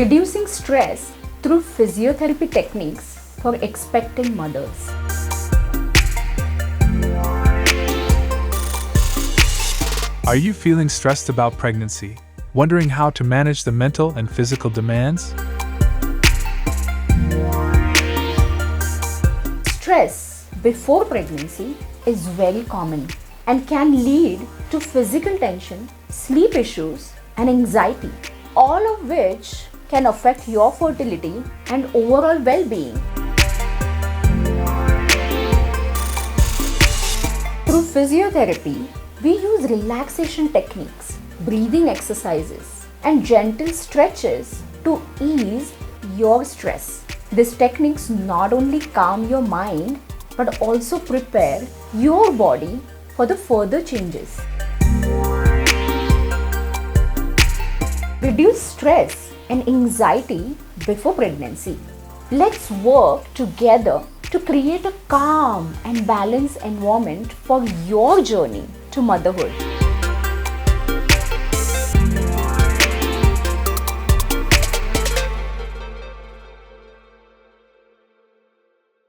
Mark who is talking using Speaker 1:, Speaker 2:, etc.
Speaker 1: reducing stress through physiotherapy techniques for expecting mothers.
Speaker 2: Are you feeling stressed about pregnancy? Wondering how to manage the mental and physical demands?
Speaker 1: Stress before pregnancy is very common and can lead to physical tension, sleep issues, and anxiety, all of which can affect your fertility and overall well-being. Through physiotherapy, we use relaxation techniques, breathing exercises, and gentle stretches to ease your stress. These techniques not only calm your mind but also prepare your body for the further changes. Reduce stress and anxiety before pregnancy. Let's work together to create a calm and balanced environment for your journey to motherhood.